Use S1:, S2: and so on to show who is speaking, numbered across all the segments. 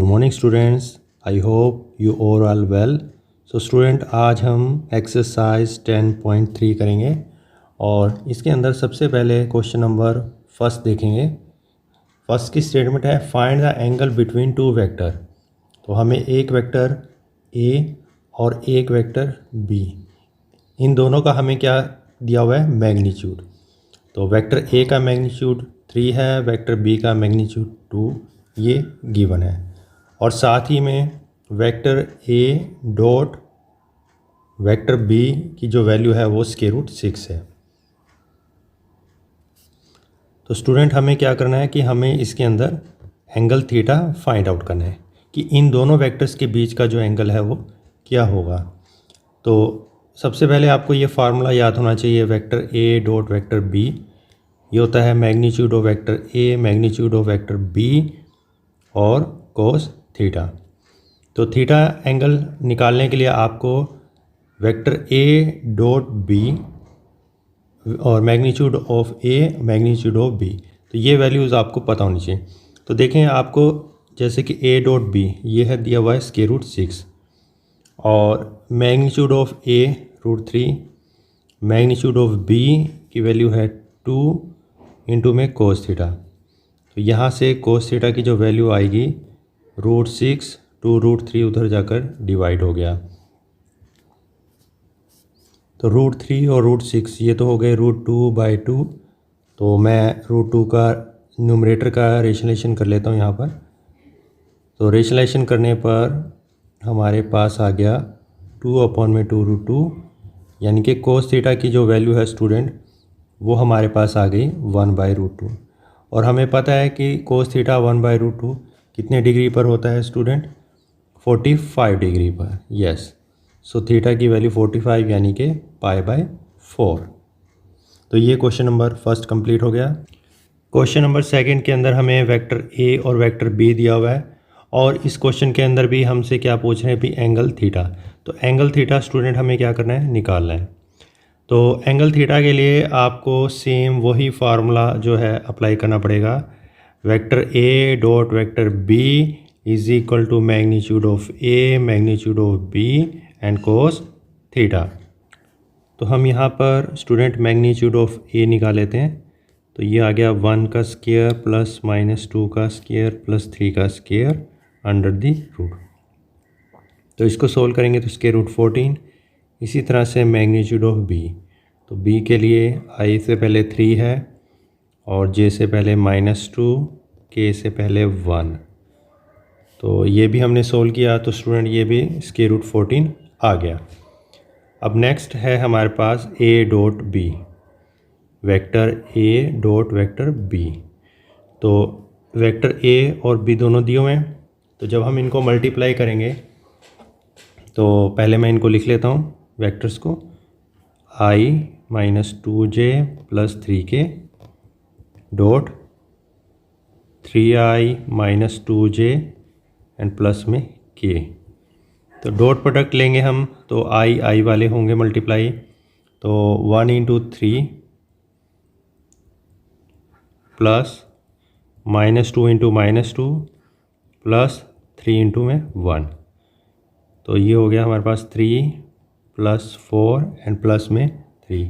S1: Morning students, I hope you all are well. So student, आज हम exercise 10.3 करेंगे और इसके अंदर सबसे पहले क्वेश्चन नंबर फर्स्ट देखेंगे। फर्स्ट की स्टेटमेंट है find the angle between two vector. तो हमें एक वेक्टर ए और एक वेक्टर बी, इन दोनों का हमें क्या दिया हुआ है, मैग्नीट्यूड। तो वेक्टर ए का मैग्नीट्यूड 3 है, वेक्टर बी का मैग्नीट्यूड 2, ये गिवन है। और साथ ही में vector A dot vector B की जो वैल्यू है वो √6 है। तो स्टूडेंट, हमें क्या करना है कि हमें इसके अंदर एंगल थीटा फाइंड आउट करना है कि इन दोनों वेक्टर्स के बीच का जो एंगल है वो क्या होगा। तो सबसे पहले आपको ये फार्मूला याद होना चाहिए, vector A dot vector B, ये होता है magnitude of vector A magnitude of vector B और कोस थीटा। तो थीटा एंगल निकालने के लिए आपको वेक्टर ए डॉट बी और magnitude of A magnitude of B, तो ये वैल्यूज़ आपको पता होनी चाहिए। तो देखें, आपको जैसे कि ए डॉट बी ये है दिया हुआ है √6 और magnitude of A √3, magnitude of B की वैल्यू है 2 इंटू में कोस थीटा। तो यहाँ से कोस थीटा की जो वैल्यू आएगी √6 टू √3 उधर जाकर डिवाइड हो गया। तो √3 और √6 ये तो हो गए √2/2। तो मैं √2 का न्यूमरेटर का रेशनलाइजेशन कर लेता हूँ यहाँ पर। तो रेशनलाइजेशन करने पर हमारे पास आ गया 2/2 यानी कि कोस थीटा की जो वैल्यू है स्टूडेंट वो हमारे पास आ गई 1/√2। और हमें पता है कि कोस थीटा 1/√2 कितने डिग्री पर होता है स्टूडेंट, 45 डिग्री पर। यस, सो थीटा की वैल्यू 45 यानी कि π/4। तो ये क्वेश्चन नंबर फर्स्ट कंप्लीट हो गया। क्वेश्चन नंबर सेकंड के अंदर हमें वेक्टर ए और वेक्टर बी दिया हुआ है और इस क्वेश्चन के अंदर भी हमसे क्या पूछ रहे हैं भी एंगल थीटा। तो एंगल थीटा स्टूडेंट हमें क्या करना है, निकालना है। तो एंगल थीटा के लिए आपको सेम वही फार्मूला जो है अप्लाई करना पड़ेगा। Vector A dot vector B is equal to magnitude of A magnitude of B and cos theta. तो हम यहाँ पर स्टूडेंट मैग्नीट्यूड ऑफ ए निकाल लेते हैं। तो ये आ गया 1 का स्क्वायर प्लस -2 का स्क्वायर प्लस 3 का स्क्वायर अंडर दी रूट। तो इसको सोल्व करेंगे तो √14। इसी तरह से मैग्नीट्यूड ऑफ बी, तो बी के लिए आई से पहले 3 है और जे से पहले -2, के से पहले 1। तो ये भी हमने सोल्व किया तो स्टूडेंट ये भी √14 आ गया। अब नेक्स्ट है हमारे पास A dot B, vector A dot vector B. तो वेक्टर ए और बी दोनों दिए हुए हैं। तो जब हम इनको मल्टीप्लाई करेंगे तो पहले मैं इनको लिख लेता हूँ वेक्टर्स को, i -2j + 3k dot 3i -2j and plus में k। तो डॉट प्रोडक्ट लेंगे हम तो i वाले होंगे मल्टीप्लाई, तो 1 × 3 प्लस -2 × -2 प्लस 3 × में 1। तो ये हो गया हमारे पास 3 + 4 एंड प्लस में 3,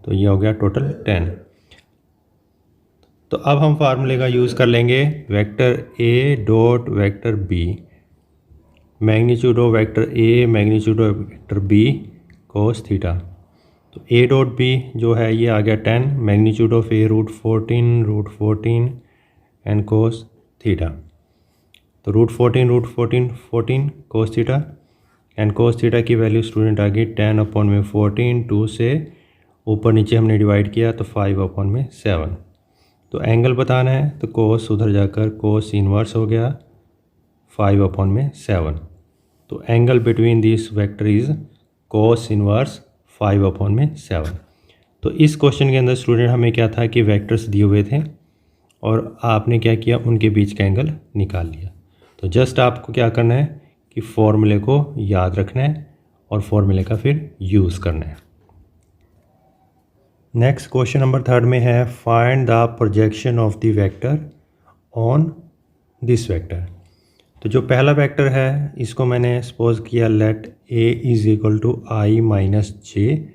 S1: तो ये हो गया टोटल 10। तो अब हम फार्मूले का यूज़ कर लेंगे vector A dot vector B, magnitude of vector A magnitude of vector B cos theta. तो ए डॉट बी जो है ये आ गया 10, magnitude of A √14 and cos theta. तो √14 cos theta and cos theta की वैल्यू स्टूडेंट आ गई 10/14। 2 से ऊपर नीचे हमने डिवाइड किया तो 5/7। तो एंगल बताना है तो कोस उधर जाकर कोस इनवर्स हो गया 5/7। तो angle between this vector is cos inverse 5/7। तो इस क्वेश्चन के अंदर स्टूडेंट हमें क्या था कि वेक्टर्स दिए हुए थे और आपने क्या किया, उनके बीच का एंगल निकाल लिया। तो जस्ट आपको क्या करना है कि फॉर्मूले को याद रखना है और फॉर्मूले का फिर यूज़ करना है। नेक्स्ट क्वेश्चन नंबर थर्ड में है find the projection of the vector on this vector. तो जो पहला वेक्टर है इसको मैंने सपोज किया let a is equal to I minus J,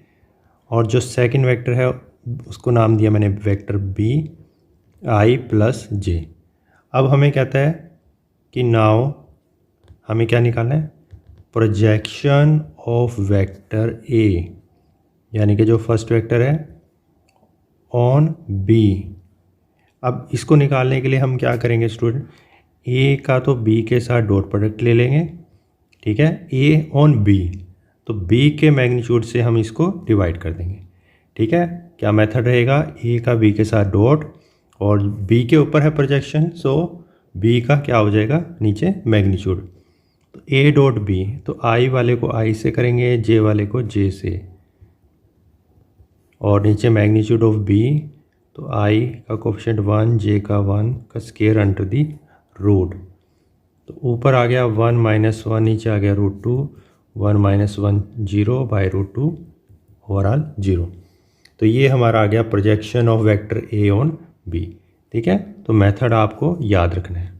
S1: और जो सेकंड वेक्टर है उसको नाम दिया मैंने vector b i plus J. अब हमें कहता है कि नाउ हमें क्या निकालना है, प्रोजेक्शन ऑफ वेक्टर a, यानी कि जो फर्स्ट वेक्टर है ऑन b। अब इसको निकालने के लिए हम क्या करेंगे स्टूडेंट, a का तो b के साथ डॉट प्रोडक्ट ले लेंगे, ठीक है, a ऑन b, तो b के मैग्नीट्यूड से हम इसको डिवाइड कर देंगे, ठीक है। क्या मेथड रहेगा, a का b के साथ डॉट और b के ऊपर है प्रोजेक्शन, सो b का क्या हो जाएगा नीचे मैग्नीट्यूड, तो a डॉट b, तो i वाले को i से करेंगे, j वाले को j से, और नीचे मैग्नीट्यूड ऑफ b, तो i का कोफिशिएंट 1, j का 1 का स्केयर अंडर दी रूट, तो ऊपर आ गया 1 माइनस 1, नीचे आ गया root 2, 1 minus 1 0 by root 2 overall 0। तो ये हमारा आ गया projection of vector a on b, ठीक है। तो मेथड आपको याद रखना है।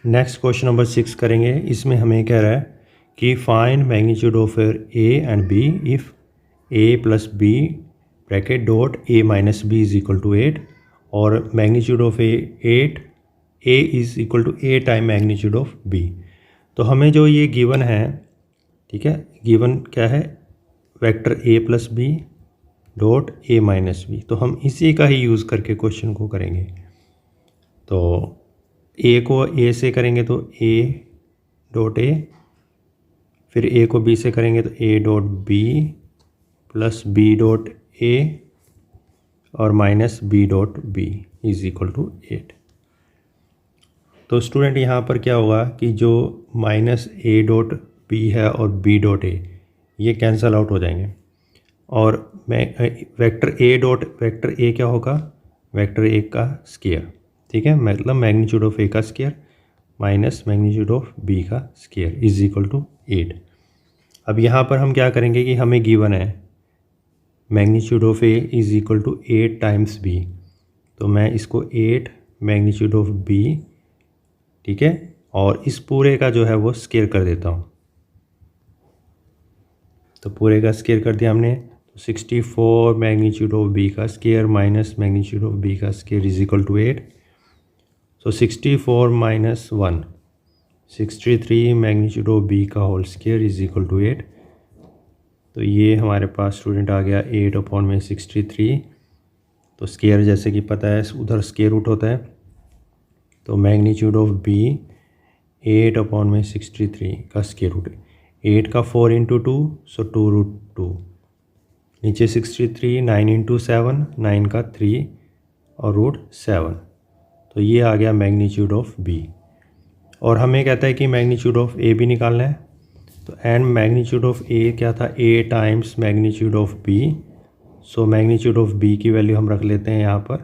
S1: नेक्स्ट क्वेश्चन नंबर 6 करेंगे। इसमें हमें कह रहा है कि find magnitude of a and b if a plus b bracket dot a minus b is equal to 8, और magnitude of a 8, a is equal to a time magnitude of b। तो हमें जो ये गिवन है, ठीक है, given क्या है, vector a plus b dot a minus b, तो हम इसी का ही यूज़ करके क्वेश्चन को करेंगे। तो a को a से करेंगे तो a डॉट a, फिर a को b से करेंगे तो a dot b plus b dot a और minus b dot b is equal to 8। तो स्टूडेंट यहाँ पर क्या होगा कि जो माइनस a डॉट b है और b डॉट a ये कैंसल आउट हो जाएंगे, और vector a dot vector a क्या होगा, वेक्टर a का स्केयर, ठीक है, मतलब मैग्नीट्यूड ऑफ a का square minus magnitude of b का स्केयर इज इक्वल टू 8। अब यहाँ पर हम क्या करेंगे कि हमें गिवन है magnitude of a is equal to 8 times b, तो मैं इसको 8 मैग्नीट्यूड ऑफ b, ठीक है, और इस पूरे का जो है वो स्केयर कर देता हूँ। तो पूरे का स्केयर कर दिया हमने, तो 64 मैग्नीट्यूड ऑफ b का square minus magnitude of b का square is equal to 8। So 64 minus 1, 63 magnitude of b का whole square is equal to 8। तो ये हमारे पास स्टूडेंट आ गया 8 अपॉन में 63। तो स्केयर जैसे कि पता है उधर स्केयर रूट होता है, तो मैग्नीट्यूड ऑफ b 8 अपॉन में 63 का स्केयर रूट है, 8 का 4 इंटू 2, सो 2 रूट 2, नीचे 63, 9 इंटू 7, 9 का 3 और रूट 7, तो ये आ गया मैग्नीट्यूड ऑफ b। और हमें कहता है कि मैग्नीट्यूड ऑफ a भी निकालना है, तो एंड मैग्नीट्यूड ऑफ a क्या था, a times magnitude of b, so magnitude of b की वैल्यू हम रख लेते हैं यहाँ पर,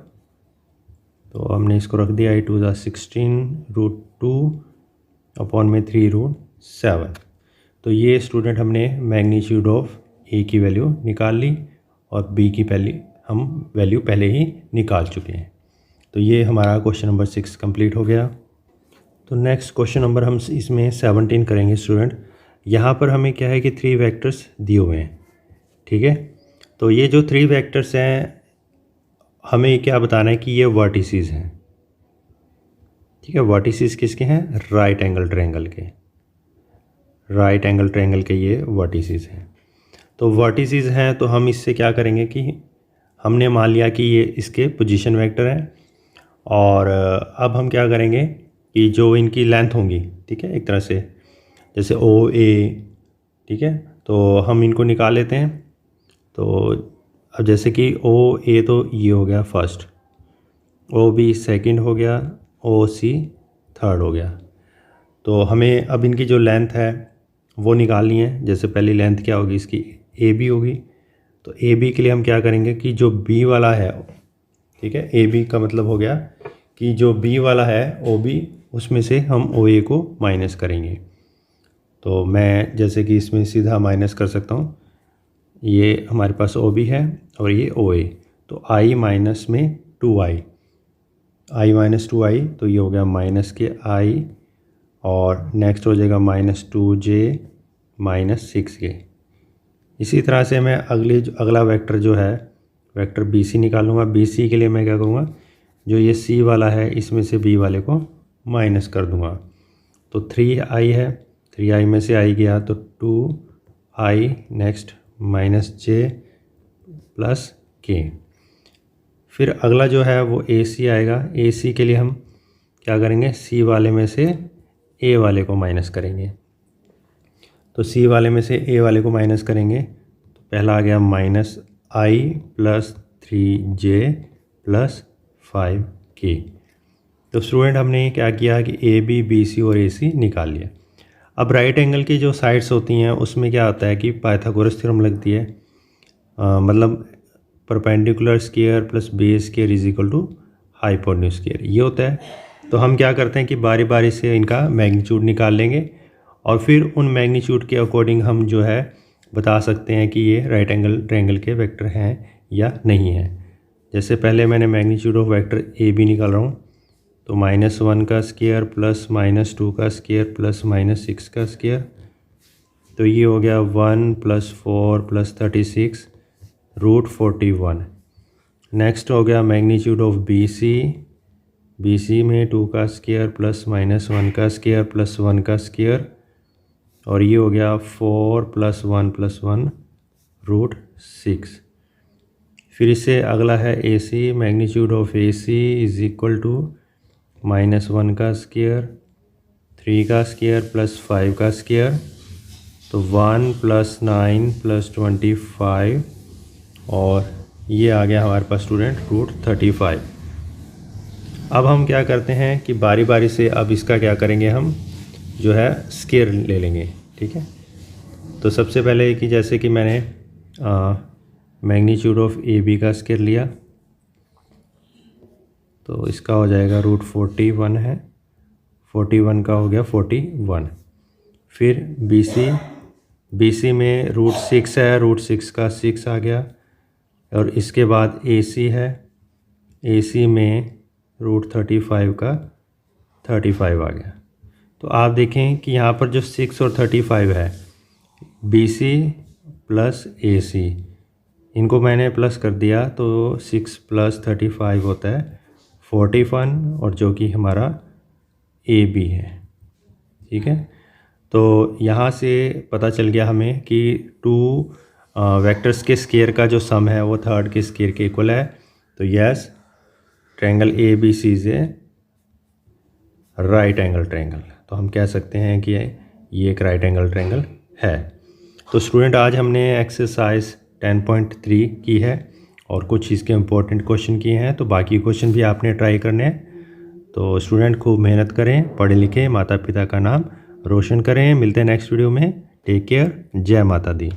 S1: तो हमने इसको रख दिया 8 टू 16 रूट 2 अपॉन में 3 रूट 7। तो ये स्टूडेंट हमने मैग्नीट्यूड ऑफ a की वैल्यू निकाल ली, और b की पहले हम वैल्यू पहले ही निकाल चुके हैं। तो ये हमारा क्वेश्चन नंबर 6 कंप्लीट हो गया। तो नेक्स्ट क्वेश्चन नंबर हम इसमें 17 करेंगे स्टूडेंट। यहाँ पर हमें क्या है कि 3 वेक्टर्स दिए हुए हैं, ठीक है। तो ये जो 3 वेक्टर्स हैं हमें क्या बताना है कि ये वर्टिसेस हैं, ठीक है। वर्टिसेस किसके हैं, राइट एंगल ट्रायंगल के, राइट एंगल ट्रायंगल के ये वर्टिसेस हैं। तो वर्टिसेस हैं तो हम इससे क्या करेंगे कि हमने मान लिया कि ये इसके पोजीशन वेक्टर हैं, और अब हम क्या करेंगे कि जो इनकी लेंथ होंगी, ठीक है, एक तरह से जैसे ओ ए, ठीक है, तो हम इनको निकाल लेते हैं। तो अब जैसे कि ओ ए तो ये हो गया फर्स्ट, ओ बी सेकंड हो गया, ओ सी थर्ड हो गया। तो हमें अब इनकी जो लेंथ है वो निकालनी है। जैसे पहली लेंथ क्या होगी इसकी, ए बी होगी। तो ए बी के लिए हम क्या करेंगे कि जो बी वाला है, ठीक है, ए बी का मतलब हो गया कि जो बी वाला है ओ बी, उसमें से हम ओ ए को माइनस करेंगे। तो मैं जैसे कि इसमें सीधा माइनस कर सकता हूँ, ये हमारे पास ओ बी है और ये ओ ए, तो आई माइनस में 2i, आई माइनस 2i, तो ये हो गया माइनस के आई और नेक्स्ट हो जाएगा -2j -6k। इसी तरह से मैं अगला वेक्टर जो है वेक्टर BC निकालूंगा। BC के लिए मैं क्या करूँगा, जो ये C वाला है इसमें से B वाले को माइनस कर दूंगा। तो 3i है, 3i में से i गया तो 2i, नेक्स्ट -j + k। फिर अगला जो है वो AC आएगा। AC के लिए हम क्या करेंगे, C वाले में से A वाले को माइनस करेंगे। तो C वाले में से A वाले को माइनस करेंगे तो पहला आ गया -i + 3j + 5k। तो स्टूडेंट हमने क्या किया कि AB, BC और AC निकाल लिया। अब राइट एंगल की जो साइड्स होती हैं उसमें क्या होता है कि पाइथागोरस थ्योरम लगती है, मतलब perpendicular square plus base square is equal to hypotenuse square, ये होता है। तो हम क्या करते हैं कि बारी बारी से इनका मैग्नीट्यूड निकाल लेंगे और फिर उन मैग्नीट्यूड के अकॉर्डिंग हम जो है बता सकते हैं कि ये राइट एंगल ट्रायंगल के वेक्टर हैं या नहीं हैं। जैसे पहले मैंने मैग्नीट्यूड ऑफ वेक्टर AB निकाल रहा हूँ, तो -1 का स्क्वायर प्लस -2 का स्क्वायर प्लस -6 का स्क्वायर, तो ये हो गया 1 + 4 + 36 √41। नेक्स्ट हो गया मैग्नीट्यूड ऑफ BC। BC में 2 का स्क्वायर प्लस -1 का स्क्वायर प्लस 1 का स्क्वायर, और ये हो गया 4 + 1 + 1 √6। फिर इससे अगला है AC। Magnitude of AC is equal to -1 का स्क्वायर, 3 का स्क्वायर प्लस 5 का स्क्वायर, तो 1 + 9 + 25, और ये आ गया हमारे पास स्टूडेंट √35। अब हम क्या करते हैं कि बारी बारी से अब इसका क्या करेंगे, हम जो है स्क्वायर ले लेंगे, ठीक है। तो सबसे पहले कि जैसे कि मैंने मैग्नीट्यूड ऑफ AB का स्क्वायर लिया, तो इसका हो जाएगा √41 है, 41 का हो गया 41। फिर BC में √6 है, √6 का 6 आ गया, और इसके बाद AC है, AC में √35 का 35 आ गया। तो आप देखें कि यहाँ पर जो 6 और 35 है, BC + AC, इनको मैंने प्लस कर दिया, तो 6 + 35 होता है 41, और जो कि हमारा AB है, ठीक है। तो यहाँ से पता चल गया हमें कि 2 वेक्टर्स के स्क्वायर का जो सम है वो थर्ड के स्क्वायर के इक्वल है। तो yes, triangle ABC is a right angle triangle. तो हम कह सकते हैं कि ये एक राइट एंगल ट्रायंगल है। तो स्टूडेंट आज हमने एक्सरसाइज 10.3 की है और कुछ इसके इम्पोर्टेंट क्वेश्चन किए हैं, तो बाकी क्वेश्चन भी आपने ट्राई करने हैं। तो स्टूडेंट खूब मेहनत करें, पढ़े लिखें, माता पिता का नाम रोशन करें। मिलते हैं नेक्स्ट वीडियो में। टेक केयर, जय माता दी।